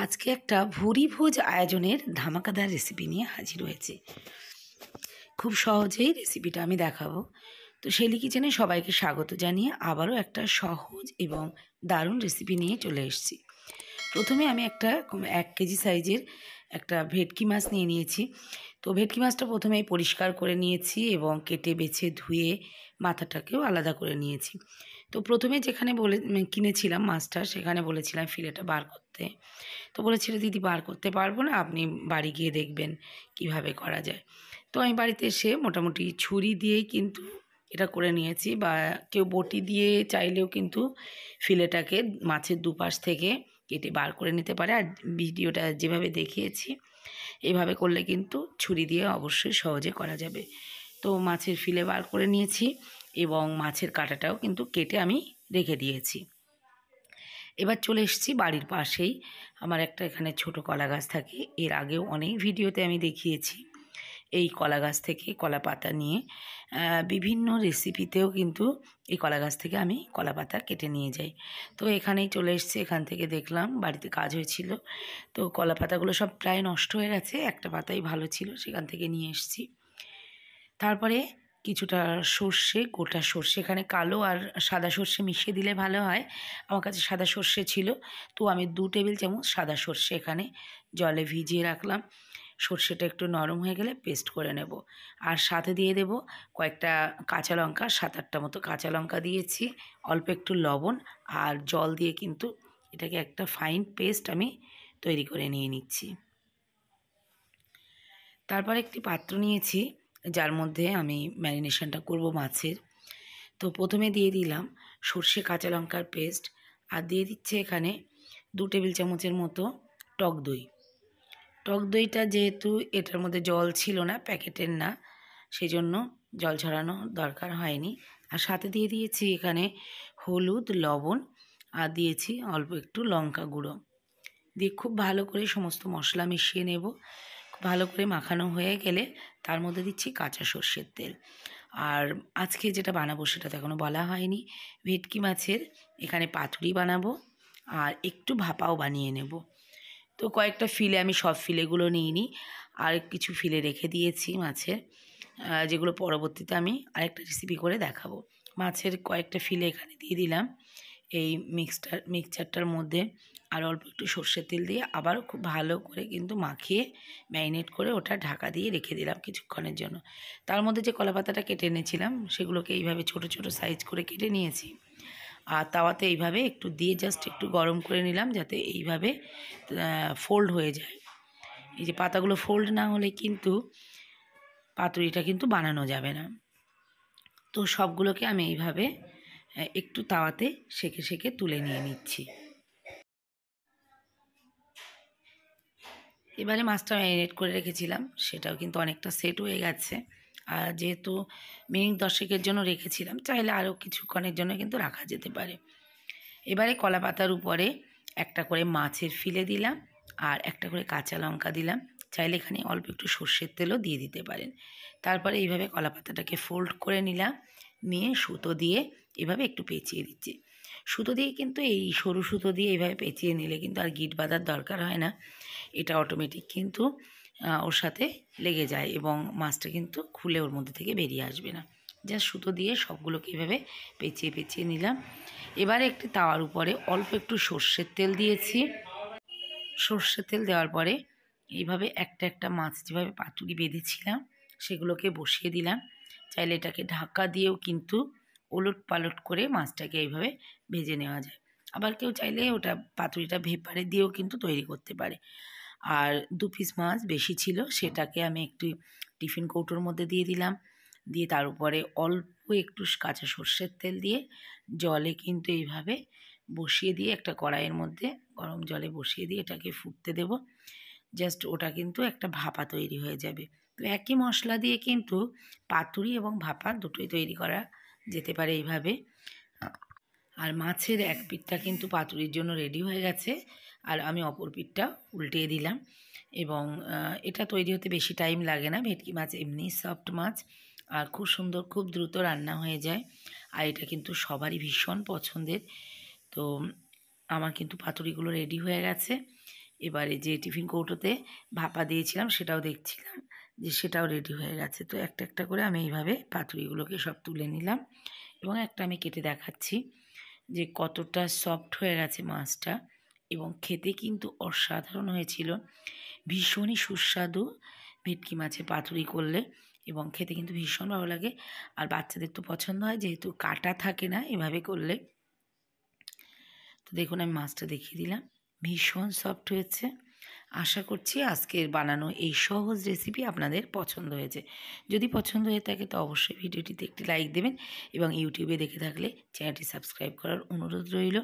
আজকে একটা ভুরিভোজ আয়োজনের ধামাকাদার রেসিপি নিয়ে হাজির হয়েছি। খুব সহজেই রেসিপিটা আমি দেখাবো। তো শেলি কিচেনে সবাইকে স্বাগত জানিয়ে আবারও একটা সহজ এবং দারুণ রেসিপি নিয়ে চলে এসেছি। প্রথমে আমি একটা 1 কেজি সাইজের একটা ভেটকি মাছ নিয়ে নিয়েছি। তো ভেটকি মাছটা প্রথমেই পরিষ্কার করে নিয়েছি এবং কেটে বেছে ধুয়ে মাথাটাকেও আলাদা করে নিয়েছি। তো প্রথমে যেখানে কিনেছিলাম মাছটা, সেখানে বলেছিলাম ফিলেটা বার করতে। তো বলেছিল, দিদি বার করতে পারবো না, আপনি বাড়ি গিয়ে দেখবেন কিভাবে করা যায়। তো আমি বাড়িতে এসে মোটামুটি ছুরি দিয়েই কিন্তু এটা করে নিয়েছি, বা কেউ বটি দিয়ে চাইলেও কিন্তু ফিলেটাকে মাছের দুপাশ থেকে কেটে বার করে নিতে পারে। আর ভিডিওটা যেভাবে দেখিয়েছি এভাবে করলে কিন্তু ছুরি দিয়ে অবশ্যই সহজে করা যাবে। তো মাছের ফিলে বার করে নিয়েছি এবং মাছের কাঁটাটাও কিন্তু কেটে আমি রেখে দিয়েছি। এবার চলে এসেছি বাড়ির পাশেই আমার একটা এখানে ছোট কলা গাছ থাকে। এর আগেও অনেক ভিডিওতে আমি দেখিয়েছি এই কলা গাছ থেকে কলা পাতা নিয়ে বিভিন্ন রেসিপিতেও কিন্তু এই কলা গাছ থেকে আমি কলা পাতা কেটে নিয়ে যাই। তো এখানেই চলে এসেছি, এখান থেকে দেখলাম বাড়িতে কাজ হয়েছিল, তো কলা পাতাগুলো সব প্রায় নষ্ট হয়ে গেছে, একটা পাতাই ভালো ছিল, সেখান থেকে নিয়ে এসেছি। তারপরে কিছুটা সর্ষে, গোটা সর্ষে, এখানে কালো আর সাদা সর্ষে মিশিয়ে দিলে ভালো হয়। আমার কাছে সাদা সর্ষে ছিল, তো আমি 2 টেবিল চামচ সাদা সর্ষে এখানে জলে ভিজিয়ে রাখলাম। সর্ষেটা একটু নরম হয়ে গেলে পেস্ট করে নেব। আর সাথে দিয়ে দেব কয়েকটা কাঁচা লঙ্কা, 7-8টা মতো কাঁচা লঙ্কা দিয়েছি, অল্প একটু লবণ আর জল দিয়ে কিন্তু এটাকে একটা ফাইন পেস্ট আমি তৈরি করে নিয়ে নিচ্ছি। তারপর একটি পাত্র নিয়েছি যার মধ্যে আমি ম্যারিনেশনটা করব মাছের। তো প্রথমে দিয়ে দিলাম সর্ষে কাঁচা লঙ্কার পেস্ট, আর দিয়ে দিচ্ছে এখানে 2 টেবিল চামচের মতো টক দই। টক দইটা যেহেতু এটার মধ্যে জল ছিল না, প্যাকেটের না, সেই জন্য জল ছড়ানো দরকার হয়নি। আর সাথে দিয়ে দিয়েছি এখানে হলুদ, লবণ, আর দিয়েছি অল্প একটু লঙ্কা গুঁড়ো দিয়ে খুব ভালো করে সমস্ত মশলা মিশিয়ে নেব। ভালো করে মাখানো হয়ে গেলে তার মধ্যে দিচ্ছি কাঁচা সর্ষের তেল। আর আজকে যেটা বানাবো সেটা তো এখনও বলা হয়নি, ভেটকি মাছের এখানে পাতুরি বানাবো আর একটু ভাপাও বানিয়ে নেব। তো কয়েকটা ফিলে, আমি সব ফিলেগুলো নিইনি, আর কিছু ফিলে রেখে দিয়েছি মাছের, যেগুলো পরবর্তীতে আমি আরেকটা রেসিপি করে দেখাবো। মাছের কয়েকটা ফিলে এখানে দিয়ে দিলাম এই মিক্সচারটার মধ্যে, আর অল্প একটু সর্ষের তেল দিয়ে আবারও খুব ভালো করে কিন্তু মাখিয়ে ম্যারিনেট করে ওটা ঢাকা দিয়ে রেখে দিলাম কিছুক্ষণের জন্য। তার মধ্যে যে কলা পাতাটা কেটে এনেছিলাম সেগুলোকে এইভাবে ছোট ছোট সাইজ করে কেটে নিয়েছি, আর তাওয়াতে এইভাবে একটু দিয়ে জাস্ট একটু গরম করে নিলাম যাতে এইভাবে ফোল্ড হয়ে যায়। এই যে পাতাগুলো ফোল্ড না হলে কিন্তু পাতুরিটা কিন্তু বানানো যাবে না। তো সবগুলোকে আমি এইভাবে একটু তাওয়াতে সেঁকে সেঁকে তুলে নিয়ে নিচ্ছি। এবারে মাছটা ম্যারিনেট করে রেখেছিলাম সেটাও কিন্তু অনেকটা সেট হয়ে গেছে। আর যেহেতু মিনিট 10-এর জন্য রেখেছিলাম, চাইলে আরও কিছুক্ষণের জন্য কিন্তু রাখা যেতে পারে। এবারে কলা পাতার উপরে একটা করে মাছের ফিলে দিলাম আর একটা করে কাঁচা লঙ্কা দিলাম, চাইলে এখানে অল্প একটু সর্ষের তেলও দিয়ে দিতে পারেন। তারপরে এইভাবে কলা পাতাটাকে ফোল্ড করে নিলাম, নিয়ে সুতো দিয়ে এভাবে একটু পেঁচিয়ে দিচ্ছি। সুতো দিয়ে কিন্তু এই সরু সুতো দিয়ে এইভাবে পেঁচিয়ে নিলে কিন্তু আর গিট বাঁধার দরকার হয় না, এটা অটোমেটিক কিন্তু ওর সাথে লেগে যায় এবং মাছটা কিন্তু খুলে ওর মধ্যে থেকে বেরিয়ে আসবে না। জাস্ট সুতো দিয়ে সবগুলোকে এইভাবে পেঁচিয়ে পেঁচিয়ে নিলাম। এবারে একটি তাওয়ার উপরে অল্প একটু সর্ষের তেল দিয়েছি। সর্ষের তেল দেওয়ার পরে এইভাবে একটা একটা মাছ যেভাবে পাতুরি বেঁধেছিলাম সেগুলোকে বসিয়ে দিলাম। চাইলে এটাকে ঢাকা দিয়েও কিন্তু ওলট পালট করে মাছটাকে এইভাবে ভেজে নেওয়া যায়। আবার কেউ চাইলে ওটা পাতুরিটা ভেপারে দিয়েও কিন্তু তৈরি করতে পারে। আর 2 পিস মাছ বেশি ছিল, সেটাকে আমি একটু টিফিন কৌটোর মধ্যে দিয়ে দিলাম, দিয়ে তার উপরে অল্প একটু কাঁচা সর্ষের তেল দিয়ে জলে কিন্তু এইভাবে বসিয়ে দিয়ে একটা কড়াইয়ের মধ্যে গরম জলে বসিয়ে দিয়ে এটাকে ফুটতে দেব। জাস্ট ওটা কিন্তু একটা ভাপা তৈরি হয়ে যাবে। তো একই মশলা দিয়ে কিন্তু পাতুরি এবং ভাপা দুটোই তৈরি করা যেতে পারে এইভাবে। আর মাছের এক পিঠটা কিন্তু পাতুরির জন্য রেডি হয়ে গেছে, আর আমি অপর পিঠটা উল্টিয়ে দিলাম। এবং এটা তৈরি হতে বেশি টাইম লাগে না, ভেটকি মাছ এমনি সফট মাছ, আর খুব সুন্দর, খুব দ্রুত রান্না হয়ে যায়। আর এটা কিন্তু সবারই ভীষণ পছন্দের। তো আমার কিন্তু পাতুরিগুলো রেডি হয়ে গেছে। এবারে যে টিফিন কৌটোতে ভাপা দিয়েছিলাম সেটাও দেখছিলাম যে সেটাও রেডি হয়ে গেছে। তো একটা একটা করে আমি এইভাবে পাতুরিগুলোকে সব তুলে নিলাম এবং একটা আমি কেটে দেখাচ্ছি যে কতটা সফট হয়ে গেছে মাছটা, এবং খেতে কিন্তু অসাধারণ হয়েছিল। ভীষণই সুস্বাদু ভেটকি মাছের পাতুরি করলে, এবং খেতে কিন্তু ভীষণ ভালো লাগে। আর বাচ্চাদের তো পছন্দ হয় যেহেতু কাটা থাকে না এভাবে করলে। তো দেখুন আমি মাছটা দেখিয়ে দিলাম, ভীষণ সফট হয়েছে। আশা করছি আজকের বানানো এই সহজ রেসিপি আপনাদের পছন্দ হয়েছে। যদি পছন্দ হয়ে থাকে তো অবশ্যই ভিডিওটিতে একটি লাইক দেবেন, এবং ইউটিউবে দেখে থাকলে চ্যানেলটি সাবস্ক্রাইব করার অনুরোধ রইল।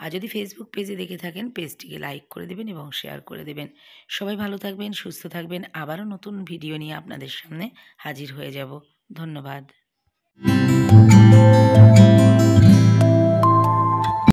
আর যদি ফেসবুক পেজে দেখে থাকেন পেজটিকে লাইক করে দেবেন এবং শেয়ার করে দেবেন। সবাই ভালো থাকবেন, সুস্থ থাকবেন। আবারও নতুন ভিডিও নিয়ে আপনাদের সামনে হাজির হয়ে যাব। ধন্যবাদ।